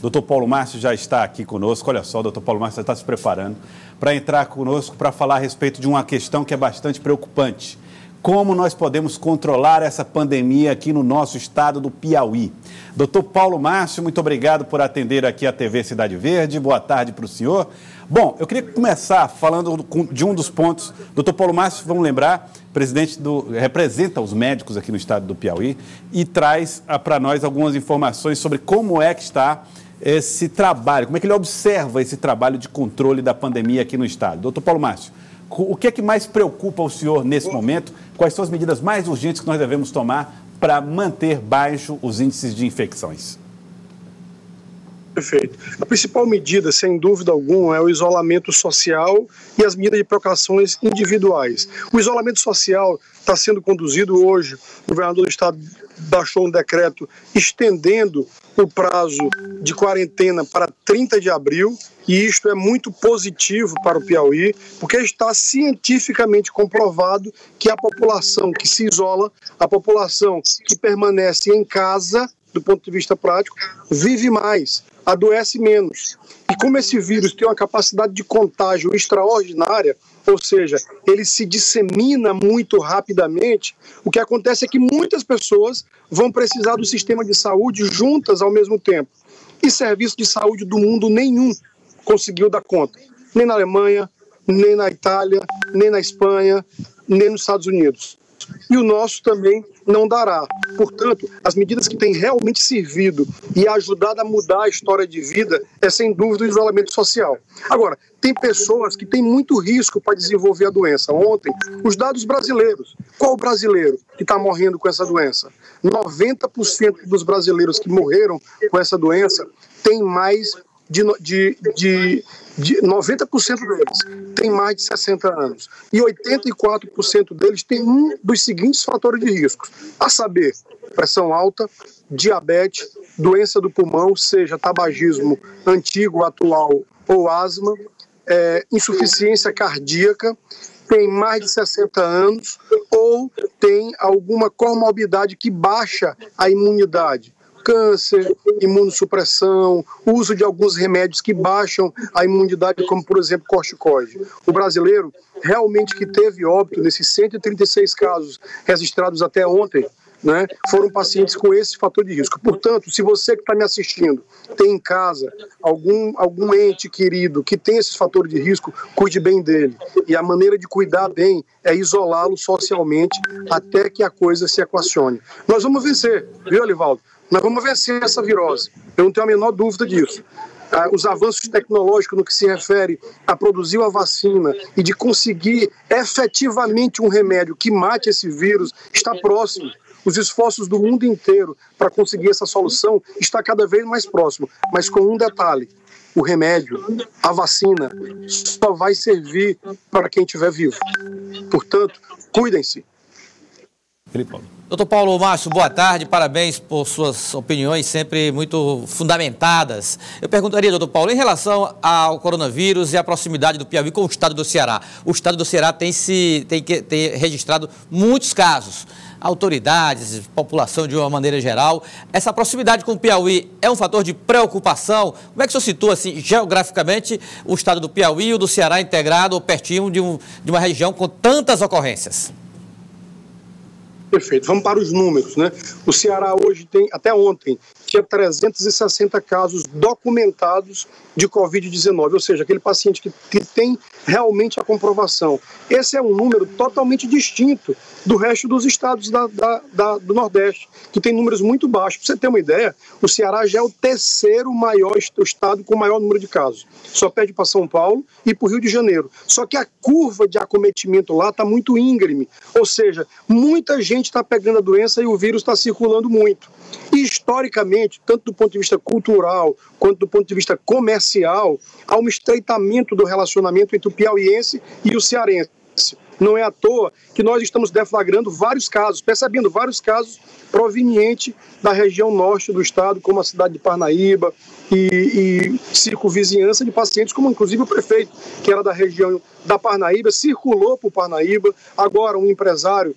Dr. Paulo Márcio já está aqui conosco. Olha só, o Dr. Paulo Márcio já está se preparando para entrar conosco para falar a respeito de uma questão que é bastante preocupante. Como nós podemos controlar essa pandemia aqui no nosso estado do Piauí? Dr. Paulo Márcio, muito obrigado por atender aqui a TV Cidade Verde. Boa tarde para o senhor. Bom, eu queria começar falando de um dos pontos. Dr. Paulo Márcio, vamos lembrar, representa os médicos aqui no estado do Piauí e traz para nós algumas informações sobre como é que está esse trabalho, como é que ele observa esse trabalho de controle da pandemia aqui no estado. Dr. Paulo Márcio, o que é que mais preocupa o senhor nesse momento? Quais são as medidas mais urgentes que nós devemos tomar para manter baixo os índices de infecções? Perfeito. A principal medida, sem dúvida alguma, é o isolamento social e as medidas de precauções individuais. O isolamento social está sendo conduzido hoje. O governador do estado baixou um decreto estendendo o prazo de quarentena para 30 de abril, e isto é muito positivo para o Piauí, porque está cientificamente comprovado que a população que se isola, a população que permanece em casa, do ponto de vista prático, vive mais, adoece menos. E como esse vírus tem uma capacidade de contágio extraordinária, ou seja, ele se dissemina muito rapidamente, o que acontece é que muitas pessoas vão precisar do sistema de saúde juntas ao mesmo tempo. E serviço de saúde do mundo nenhum conseguiu dar conta. Nem na Alemanha, nem na Itália, nem na Espanha, nem nos Estados Unidos. E o nosso também não dará. Portanto, as medidas que têm realmente servido e ajudado a mudar a história de vida é, sem dúvida, o isolamento social. Agora, tem pessoas que têm muito risco para desenvolver a doença. Ontem, os dados brasileiros. Qual brasileiro que está morrendo com essa doença? 90% dos brasileiros que morreram com essa doença têm mais de 90% deles tem mais de 60 anos. E 84% deles tem um dos seguintes fatores de risco, a saber, pressão alta, diabetes, doença do pulmão, seja tabagismo antigo, atual ou asma, insuficiência cardíaca, tem mais de 60 anos ou tem alguma comorbidade que baixa a imunidade. Câncer, imunossupressão, uso de alguns remédios que baixam a imunidade, como, por exemplo, corticoide. O brasileiro realmente que teve óbito nesses 136 casos registrados até ontem, né, foram pacientes com esse fator de risco. Portanto, se você que está me assistindo tem em casa algum ente querido que tem esse fator de risco, cuide bem dele. E a maneira de cuidar bem é isolá-lo socialmente até que a coisa se equacione. Nós vamos vencer, viu, Alivaldo? Nós vamos vencer essa virose, eu não tenho a menor dúvida disso. Os avanços tecnológicos no que se refere a produzir uma vacina e de conseguir efetivamente um remédio que mate esse vírus está próximo. Os esforços do mundo inteiro para conseguir essa solução está cada vez mais próximo, mas com um detalhe: o remédio, a vacina, só vai servir para quem estiver vivo. Portanto, cuidem-se. Dr. Paulo Márcio, boa tarde, parabéns por suas opiniões sempre muito fundamentadas. Eu perguntaria, doutor Paulo, em relação ao coronavírus e a proximidade do Piauí com o estado do Ceará. O estado do Ceará tem registrado muitos casos. Autoridades, população de uma maneira geral. Essa proximidade com o Piauí é um fator de preocupação? Como é que o senhor situa, assim, geograficamente, o estado do Piauí e o do Ceará integrado ou pertinho de uma região com tantas ocorrências? Perfeito. Vamos para os números, né? O Ceará hoje tem, até ontem, tinha 360 casos documentados de Covid-19, ou seja, aquele paciente que tem realmente a comprovação. Esse é um número totalmente distinto do resto dos estados do Nordeste, que tem números muito baixos. Para você ter uma ideia, o Ceará já é o terceiro maior estado com o maior número de casos. Só perde para São Paulo e para o Rio de Janeiro. Só que a curva de acometimento lá está muito íngreme, ou seja, muita gente está pegando a doença e o vírus está circulando muito. E historicamente, tanto do ponto de vista cultural quanto do ponto de vista comercial, há um estreitamento do relacionamento entre o piauiense e o cearense. Não é à toa que nós estamos deflagrando vários casos, percebendo vários casos provenientes da região norte do estado, como a cidade de Parnaíba e circunvizinhança de pacientes, como inclusive o prefeito, que era da região da Parnaíba, circulou por Parnaíba. Agora um empresário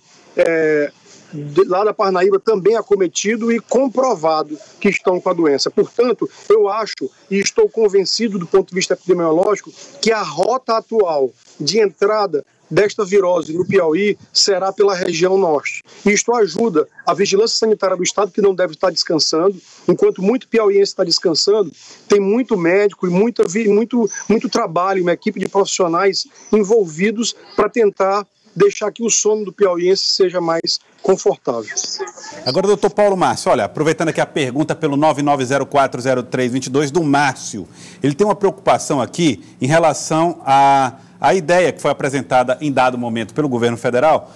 lá da Parnaíba também acometido e comprovado que estão com a doença. Portanto, eu acho e estou convencido do ponto de vista epidemiológico que a rota atual de entrada desta virose no Piauí será pela região norte. Isto ajuda a vigilância sanitária do estado, que não deve estar descansando. Enquanto muito piauiense está descansando, tem muito médico e muito trabalho, uma equipe de profissionais envolvidos para tentar deixar que o sono do piauiense seja mais confortável. Agora, doutor Paulo Márcio, olha, aproveitando aqui a pergunta pelo 99040322 do Márcio, ele tem uma preocupação aqui em relação à ideia que foi apresentada em dado momento pelo governo federal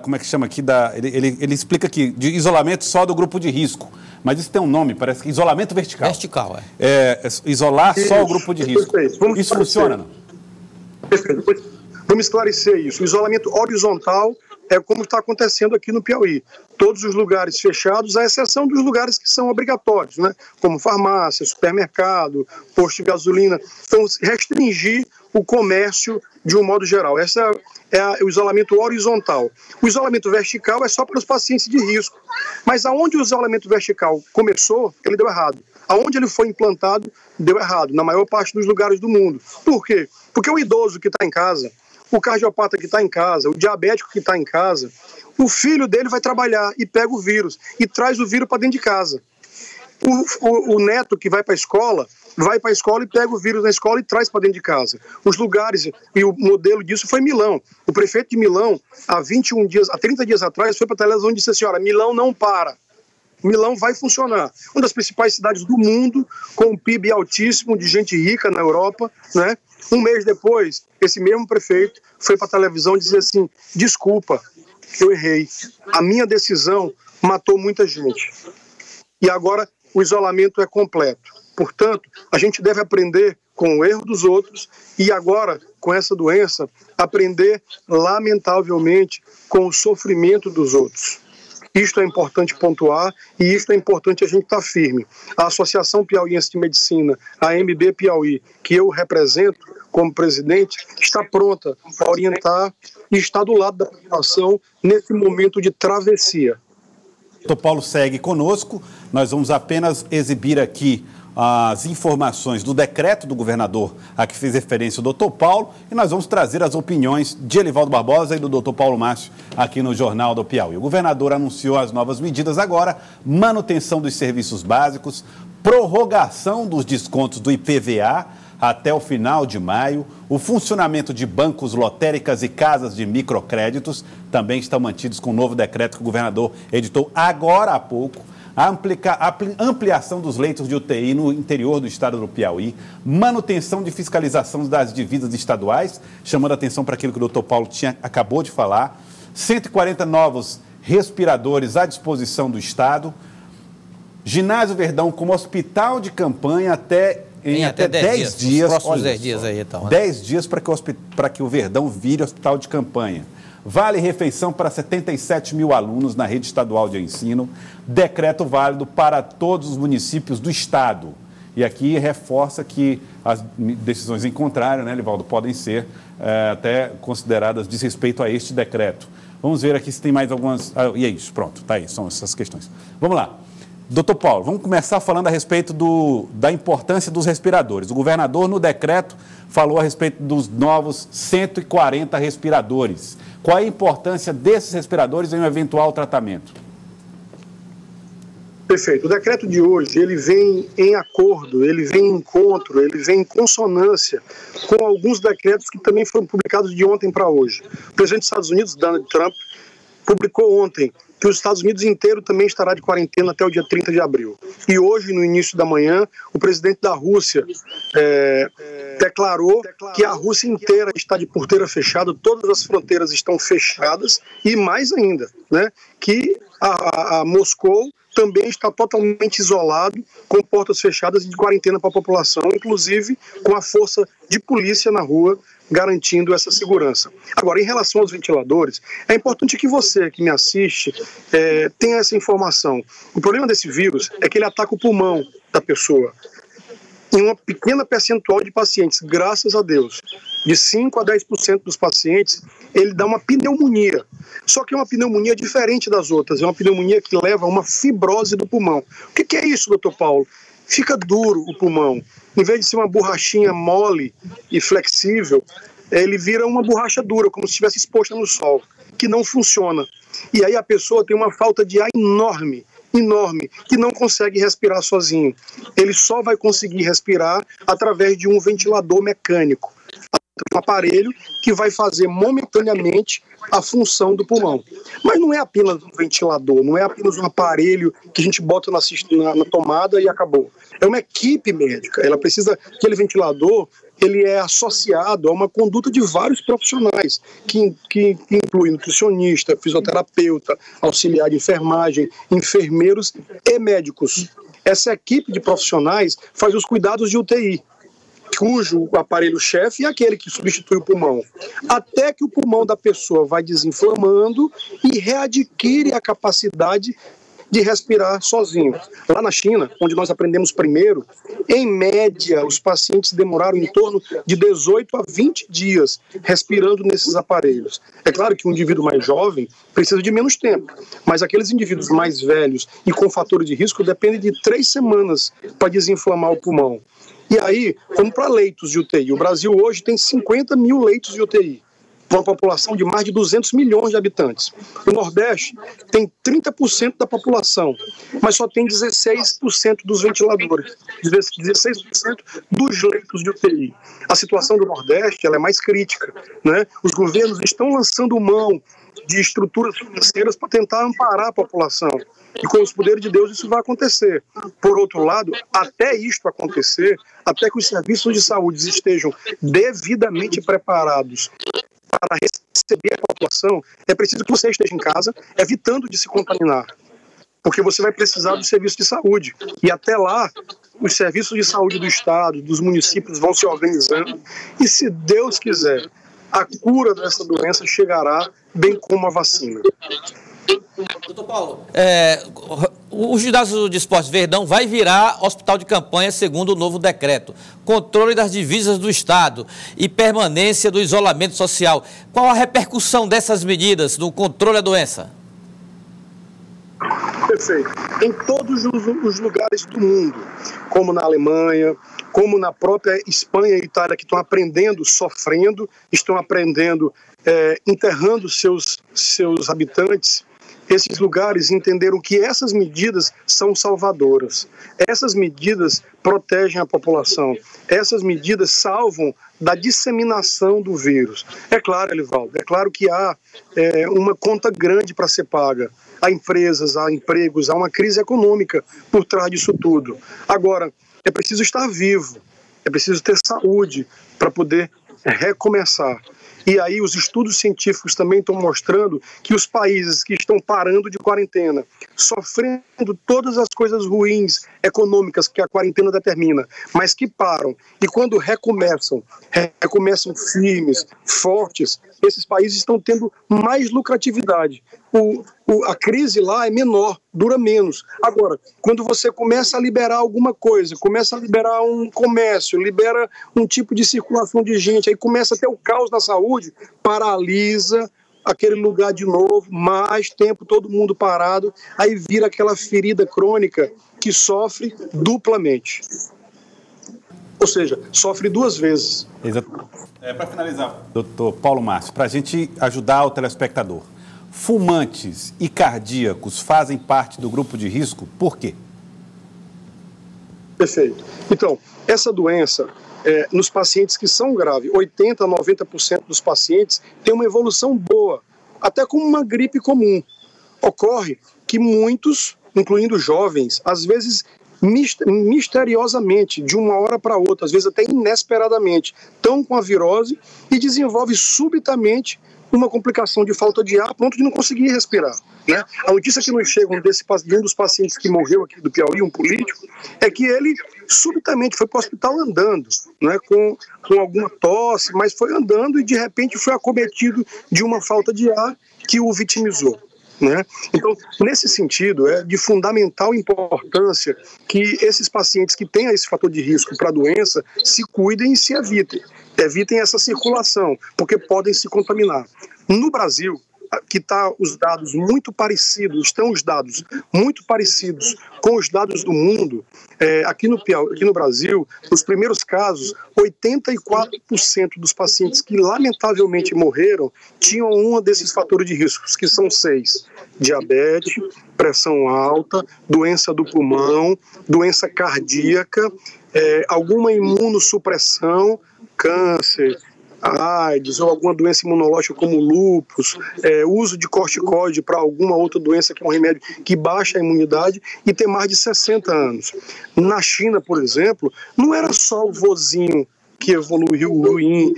como é que chama aqui, ele explica aqui, de isolamento só do grupo de risco. Mas isso tem um nome, parece que isolamento vertical. Vertical, isolar só o grupo de risco. Perfeito. Isso funciona, não? Perfeito. Vamos esclarecer isso. O isolamento horizontal é como está acontecendo aqui no Piauí. Todos os lugares fechados, à exceção dos lugares que são obrigatórios, né? Como farmácia, supermercado, posto de gasolina. Então, restringir o comércio de um modo geral. Esse é o isolamento horizontal. O isolamento vertical é só para os pacientes de risco. Mas aonde o isolamento vertical começou, ele deu errado. Aonde ele foi implantado, deu errado, na maior parte dos lugares do mundo. Por quê? Porque o idoso que está em casa, o cardiopata que está em casa, o diabético que está em casa, o filho dele vai trabalhar e pega o vírus e traz o vírus para dentro de casa. O neto que vai para a escola e pega o vírus na escola e traz para dentro de casa. Os lugares, e o modelo disso foi Milão. O prefeito de Milão, há 30 dias atrás, foi para a televisão e disse assim, olha, Milão não para. Milão vai funcionar. Uma das principais cidades do mundo, com um PIB altíssimo de gente rica na Europa, né? Um mês depois, esse mesmo prefeito foi para a televisão e disse assim, desculpa, eu errei. A minha decisão matou muita gente. E agora o isolamento é completo. Portanto, a gente deve aprender com o erro dos outros e agora, com essa doença, aprender, lamentavelmente, com o sofrimento dos outros. Isto é importante pontuar e isto é importante a gente estar firme. A Associação Piauiense de Medicina, a AMB Piauí, que eu represento como presidente, está pronta para orientar e está do lado da população nesse momento de travessia. O Dr. Paulo segue conosco, nós vamos apenas exibir aqui as informações do decreto do governador a que fez referência o Dr. Paulo e nós vamos trazer as opiniões de Elivaldo Barbosa e do Dr. Paulo Márcio aqui no Jornal do Piauí. O governador anunciou as novas medidas agora, manutenção dos serviços básicos, prorrogação dos descontos do IPVA até o final de maio, o funcionamento de bancos, lotéricas e casas de microcréditos também estão mantidos com o novo decreto que o governador editou agora há pouco, a ampliação dos leitos de UTI no interior do estado do Piauí, manutenção de fiscalização das dívidas estaduais, chamando a atenção para aquilo que o Dr. Paulo acabou de falar, 140 novos respiradores à disposição do estado, Ginásio Verdão como hospital de campanha até 10 dias. Próximos 10 dias aí, então. Né? 10 dias para que o Verdão vire hospital de campanha. Vale refeição para 77 mil alunos na rede estadual de ensino. Decreto válido para todos os municípios do estado. E aqui reforça que as decisões em contrário, né, Elivaldo, podem ser até consideradas desrespeito a este decreto. Vamos ver aqui se tem mais algumas... e é isso, pronto, tá aí, são essas questões. Vamos lá. Doutor Paulo, vamos começar falando a respeito da importância dos respiradores. O governador, no decreto, falou a respeito dos novos 140 respiradores. Qual é a importância desses respiradores em um eventual tratamento? Perfeito. O decreto de hoje, ele vem em acordo, ele vem em encontro, ele vem em consonância com alguns decretos que também foram publicados de ontem para hoje. O presidente dos Estados Unidos, Donald Trump, publicou ontem que os Estados Unidos inteiro também estará de quarentena até o dia 30 de abril. E hoje, no início da manhã, o presidente da Rússia declarou que a Rússia inteira está de porteira fechada, todas as fronteiras estão fechadas e mais ainda, né, que a Moscou também está totalmente isolado, com portas fechadas e de quarentena para a população, inclusive com a força de polícia na rua, garantindo essa segurança. Agora, em relação aos ventiladores, é importante que você que me assiste tenha essa informação. O problema desse vírus é que ele ataca o pulmão da pessoa. em uma pequena percentual de pacientes, graças a Deus, de 5 a 10% dos pacientes, ele dá uma pneumonia. Só que é uma pneumonia diferente das outras, é uma pneumonia que leva a uma fibrose do pulmão. O que é isso, doutor Paulo? Fica duro o pulmão. Em vez de ser uma borrachinha mole e flexível, ele vira uma borracha dura, como se estivesse exposta no sol, que não funciona. E aí a pessoa tem uma falta de ar enorme, que não consegue respirar sozinho. Ele só vai conseguir respirar através de um ventilador mecânico, um aparelho que vai fazer momentaneamente a função do pulmão. Mas não é apenas um ventilador, não é apenas um aparelho que a gente bota na tomada e acabou. É uma equipe médica. Ela precisa, aquele ventilador, ele é associado a uma conduta de vários profissionais, que inclui nutricionista, fisioterapeuta, auxiliar de enfermagem, enfermeiros e médicos. Essa equipe de profissionais faz os cuidados de UTI, cujo aparelho-chefe é aquele que substitui o pulmão, até que o pulmão da pessoa vai desinflamando e readquire a capacidade de respirar sozinho. Lá na China, onde nós aprendemos primeiro, em média, os pacientes demoraram em torno de 18 a 20 dias respirando nesses aparelhos. É claro que um indivíduo mais jovem precisa de menos tempo, mas aqueles indivíduos mais velhos e com fatores de risco dependem de 3 semanas para desinflamar o pulmão. E aí, vamos para leitos de UTI. O Brasil hoje tem 50 mil leitos de UTI, uma população de mais de 200 milhões de habitantes. O Nordeste tem 30% da população, mas só tem 16% dos ventiladores, 16% dos leitos de UTI. A situação do Nordeste ela é mais crítica, né? Os governos estão lançando mão de estruturas financeiras para tentar amparar a população. E com os poderes de Deus isso vai acontecer. Por outro lado, até isto acontecer, até que os serviços de saúde estejam devidamente preparados para receber a população, é preciso que você esteja em casa, evitando de se contaminar. Porque você vai precisar do serviço de saúde. E até lá, os serviços de saúde do Estado, dos municípios vão se organizando. E se Deus quiser, a cura dessa doença chegará, bem como a vacina. Doutor Paulo, o ginásio de esportes Verdão vai virar hospital de campanha segundo o novo decreto. Controle das divisas do Estado e permanência do isolamento social. Qual a repercussão dessas medidas no controle da doença? Perfeito. Em todos os lugares do mundo, como na Alemanha, como na própria Espanha e Itália, que estão aprendendo, sofrendo, estão aprendendo, enterrando seus habitantes, esses lugares entenderam que essas medidas são salvadoras. Essas medidas protegem a população. Essas medidas salvam da disseminação do vírus. É claro, Elivaldo, é claro que há uma conta grande para ser paga. Há empresas, há empregos, há uma crise econômica por trás disso tudo. Agora, é preciso estar vivo, é preciso ter saúde para poder recomeçar. E aí os estudos científicos também estão mostrando que os países que estão parando de quarentena, sofrendo todas as coisas ruins econômicas que a quarentena determina, mas que param, e quando recomeçam firmes, fortes, esses países estão tendo mais lucratividade. A crise lá é menor, dura menos. Agora, quando você começa a liberar alguma coisa, começa a liberar um comércio, libera um tipo de circulação de gente, aí começa a ter o caos na saúde, paralisa aquele lugar de novo, mais tempo todo mundo parado, aí vira aquela ferida crônica que sofre duplamente. Ou seja, sofre 2 vezes. Exato. Para finalizar, doutor Paulo Márcio, para a gente ajudar o telespectador, fumantes e cardíacos fazem parte do grupo de risco? Por quê? Perfeito. Então, essa doença, nos pacientes que são graves, 80% a 90% dos pacientes têm uma evolução boa, até como uma gripe comum. Ocorre que muitos, incluindo jovens, às vezes misteriosamente, de uma hora para outra, às vezes até inesperadamente, estão com a virose e desenvolve subitamente uma complicação de falta de ar, a ponto de não conseguir respirar, né? A notícia que nos chega de um dos pacientes que morreu aqui do Piauí, um político, é que ele subitamente foi para o hospital andando, né, com alguma tosse, mas foi andando e de repente foi acometido de uma falta de ar que o vitimizou. né? Então, nesse sentido, é de fundamental importância que esses pacientes que têm esse fator de risco para a doença se cuidem e se evitem essa circulação, porque podem se contaminar. No Brasil, que estão os dados muito parecidos com os dados do mundo, aqui no Brasil, os primeiros casos, 84% dos pacientes que lamentavelmente morreram tinham um desses fatores de riscos, que são 6: diabetes, pressão alta, doença do pulmão, doença cardíaca, alguma imunossupressão, câncer, AIDS ou alguma doença imunológica como lúpus, uso de corticoide para alguma outra doença que é um remédio que baixa a imunidade, e ter mais de 60 anos. Na China, por exemplo, não era só o vozinho que evoluiu ruim,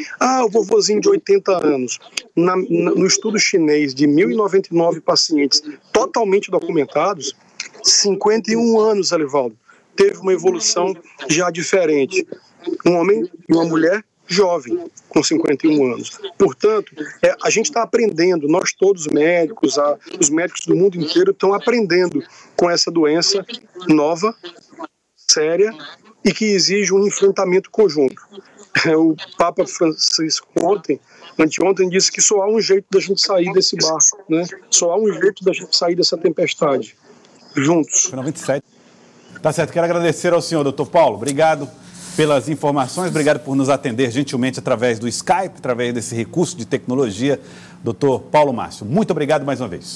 o vovozinho de 80 anos. No estudo chinês de 1.099 pacientes totalmente documentados, 51 anos, Elivaldo, teve uma evolução já diferente. Um homem e uma mulher jovem, com 51 anos. Portanto, a gente está aprendendo, nós todos médicos, os médicos do mundo inteiro estão aprendendo com essa doença nova, séria e que exige um enfrentamento conjunto. O Papa Francisco anteontem disse que só há um jeito da gente sair desse barco, né? Só há um jeito da gente sair dessa tempestade, juntos. Final 27. Tá certo, quero agradecer ao senhor, doutor Paulo, obrigado pelas informações, obrigado por nos atender gentilmente através do Skype, através desse recurso de tecnologia, doutor Paulo Márcio. Muito obrigado mais uma vez.